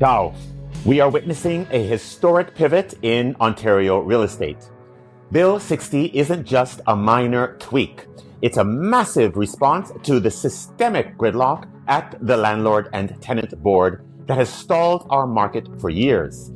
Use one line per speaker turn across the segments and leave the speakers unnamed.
Ciao. We are witnessing a historic pivot in Ontario real estate. Bill 60 isn't just a minor tweak. It's a massive response to the systemic gridlock at the Landlord and Tenant Board that has stalled our market for years.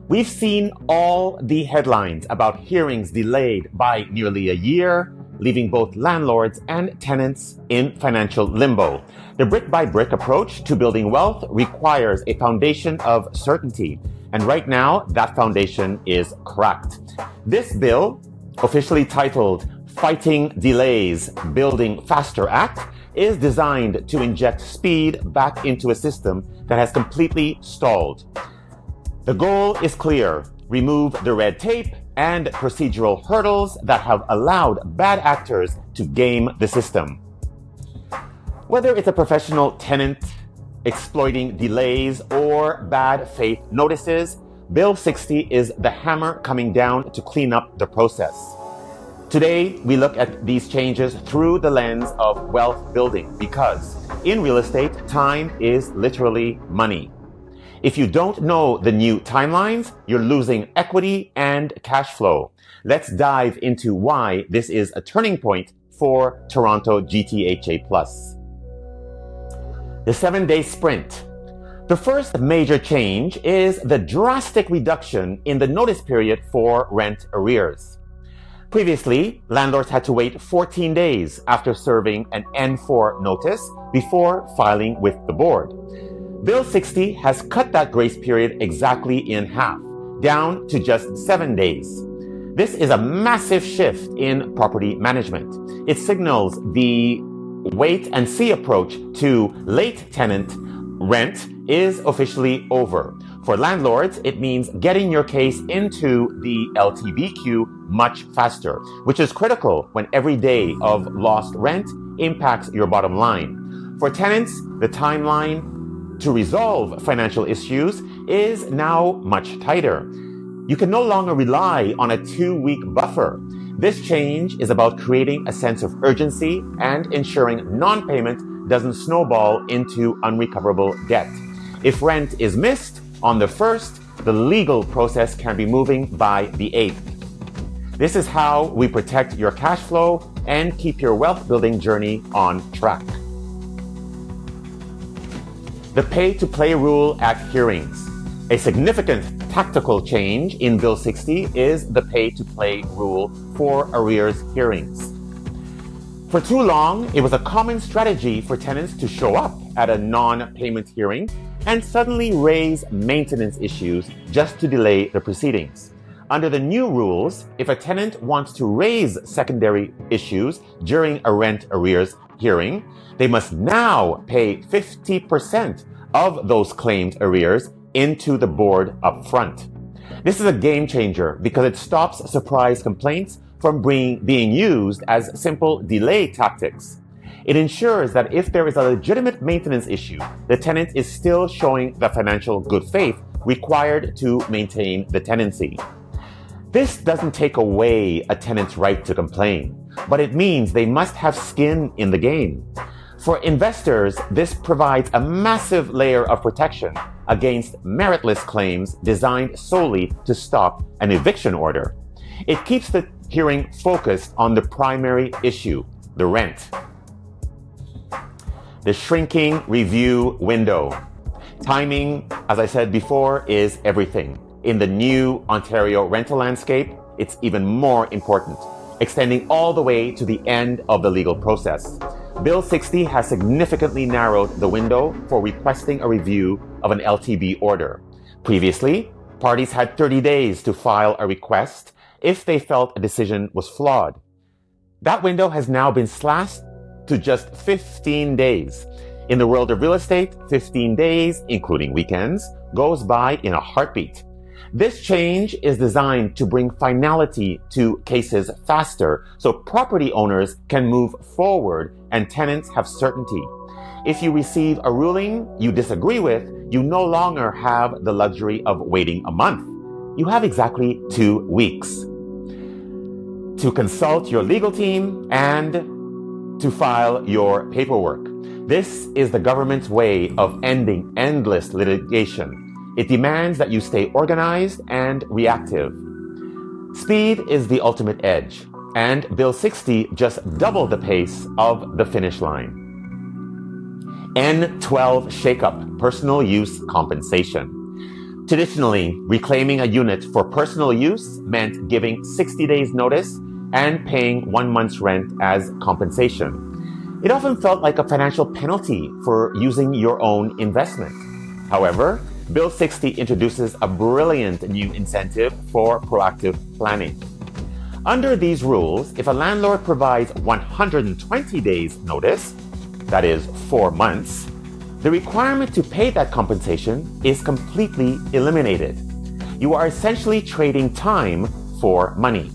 We've seen all the headlines about hearings delayed by nearly a year, leaving both landlords and tenants in financial limbo. The brick-by-brick approach to building wealth requires a foundation of certainty, and right now that foundation is cracked. This bill, officially titled Fighting Delays, Building Faster Act, is designed to inject speed back into a system that has completely stalled. The goal is clear: remove the red tape and procedural hurdles that have allowed bad actors to game the system. Whether it's a professional tenant exploiting delays or bad faith notices, Bill 60 is the hammer coming down to clean up the process. Today, we look at these changes through the lens of wealth building because in real estate, time is literally money. If you don't know the new timelines, you're losing equity and cash flow. Let's dive into why this is a turning point for Toronto GTHA+. The 7-day sprint. The first major change is the drastic reduction in the notice period for rent arrears. Previously, landlords had to wait 14 days after serving an N4 notice before filing with the board. Bill 60 has cut that grace period exactly in half, down to just 7 days. This is a massive shift in property management. It signals the wait-and-see approach to late tenant rent is officially over. For landlords, it means getting your case into the LTB queue much faster, which is critical when every day of lost rent impacts your bottom line. For tenants, the timeline to resolve financial issues is now much tighter. You can no longer rely on a 2-week buffer. This change is about creating a sense of urgency and ensuring non-payment doesn't snowball into unrecoverable debt. If rent is missed on the 1st, the legal process can be moving by the 8th. This is how we protect your cash flow and keep your wealth building journey on track. The pay-to-play rule at hearings. A significant tactical change in Bill 60 is the pay-to-play rule for arrears hearings. For too long, it was a common strategy for tenants to show up at a non-payment hearing and suddenly raise maintenance issues just to delay the proceedings. Under the new rules, if a tenant wants to raise secondary issues during a rent arrears hearing, they must now pay 50% of those claimed arrears into the board up front. This is a game changer because it stops surprise complaints from being used as simple delay tactics. It ensures that if there is a legitimate maintenance issue, the tenant is still showing the financial good faith required to maintain the tenancy. This doesn't take away a tenant's right to complain, but it means they must have skin in the game. For investors, this provides a massive layer of protection against meritless claims designed solely to stop an eviction order. It keeps the hearing focused on the primary issue, the rent. The shrinking review window. Timing, as I said before, is everything. In the new Ontario rental landscape, it's even more important, extending all the way to the end of the legal process. Bill 60 has significantly narrowed the window for requesting a review of an LTB order. Previously, parties had 30 days to file a request if they felt a decision was flawed. That window has now been slashed to just 15 days. In the world of real estate, 15 days, including weekends, goes by in a heartbeat. This change is designed to bring finality to cases faster so property owners can move forward and tenants have certainty. If you receive a ruling you disagree with, you no longer have the luxury of waiting a month. You have exactly 2 weeks to consult your legal team and to file your paperwork. This is the government's way of ending endless litigation. It demands that you stay organized and reactive. Speed is the ultimate edge, and Bill 60 just doubled the pace of the finish line. N12 Shakeup, Personal Use Compensation. Traditionally, reclaiming a unit for personal use meant giving 60 days notice and paying 1 month's rent as compensation. It often felt like a financial penalty for using your own investment. However, Bill 60 introduces a brilliant new incentive for proactive planning. Under these rules, if a landlord provides 120 days notice, that is 4 months, the requirement to pay that compensation is completely eliminated. You are essentially trading time for money.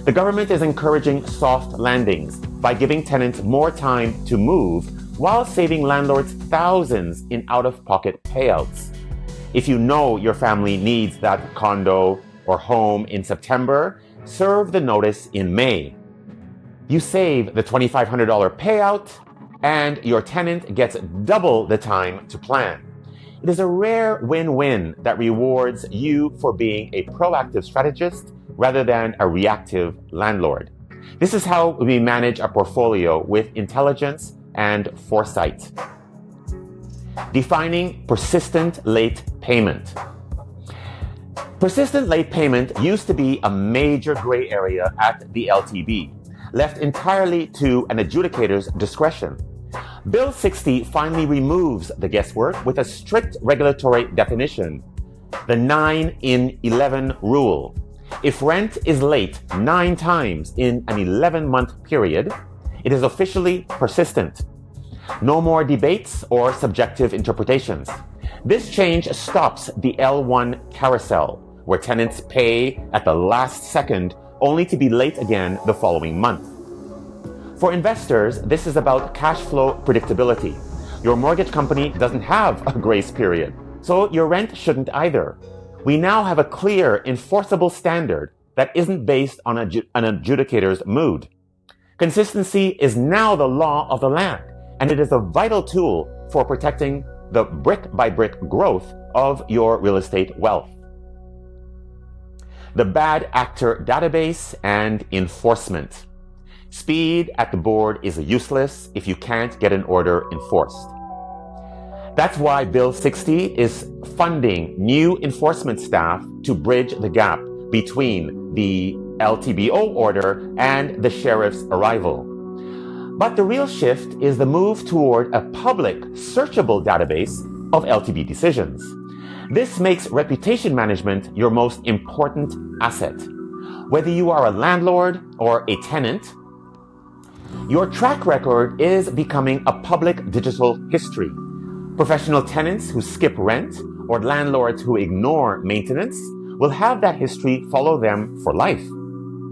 The government is encouraging soft landings by giving tenants more time to move while saving landlords thousands in out-of-pocket payouts. If you know your family needs that condo or home in September, serve the notice in May. You save the $2,500 payout, and your tenant gets double the time to plan. It is a rare win-win that rewards you for being a proactive strategist rather than a reactive landlord. This is how we manage a portfolio with intelligence and foresight. Defining persistent late payment. Persistent late payment used to be a major gray area at the LTB, left entirely to an adjudicator's discretion. Bill 60 finally removes the guesswork with a strict regulatory definition, the 9 in 11 rule. If rent is late 9 times in an 11-month period, it is officially persistent. No more debates or subjective interpretations. This change stops the L1 carousel, where tenants pay at the last second only to be late again the following month. For investors, this is about cash flow predictability. Your mortgage company doesn't have a grace period, so your rent shouldn't either. We now have a clear, enforceable standard that isn't based on an adjudicator's mood. Consistency is now the law of the land, and it is a vital tool for protecting the brick-by-brick growth of your real estate wealth. The bad actor database and enforcement. Speed at the board is useless if you can't get an order enforced. That's why Bill 60 is funding new enforcement staff to bridge the gap between the LTBO order and the sheriff's arrival. But the real shift is the move toward a public, searchable database of LTB decisions. This makes reputation management your most important asset. Whether you are a landlord or a tenant, your track record is becoming a public digital history. Professional tenants who skip rent or landlords who ignore maintenance will have that history follow them for life.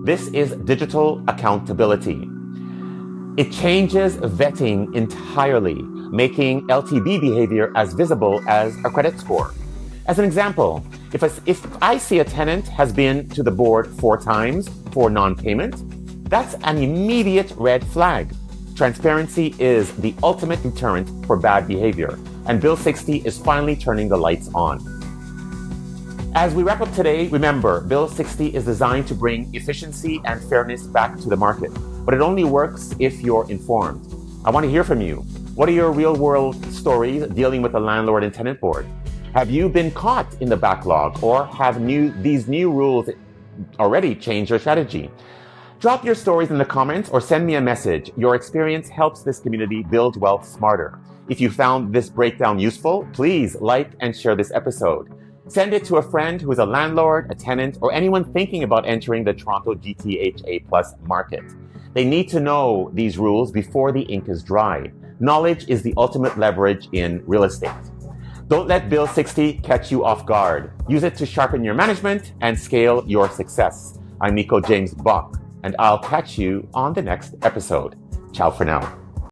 This is digital accountability. It changes vetting entirely, making LTB behavior as visible as a credit score. As an example, if I see a tenant has been to the board 4 times for non-payment, that's an immediate red flag. Transparency is the ultimate deterrent for bad behavior, and Bill 60 is finally turning the lights on. As we wrap up today, remember, Bill 60 is designed to bring efficiency and fairness back to the market, but it only works if you're informed. I want to hear from you. What are your real-world stories dealing with the Landlord and Tenant Board? Have you been caught in the backlog, or have these new rules already changed your strategy? Drop your stories in the comments or send me a message. Your experience helps this community build wealth smarter. If you found this breakdown useful, please like and share this episode. Send it to a friend who is a landlord, a tenant, or anyone thinking about entering the Toronto GTHA Plus market. They need to know these rules before the ink is dry. Knowledge is the ultimate leverage in real estate. Don't let Bill 60 catch you off guard. Use it to sharpen your management and scale your success. I'm Nico James-Bock, and I'll catch you on the next episode. Ciao for now.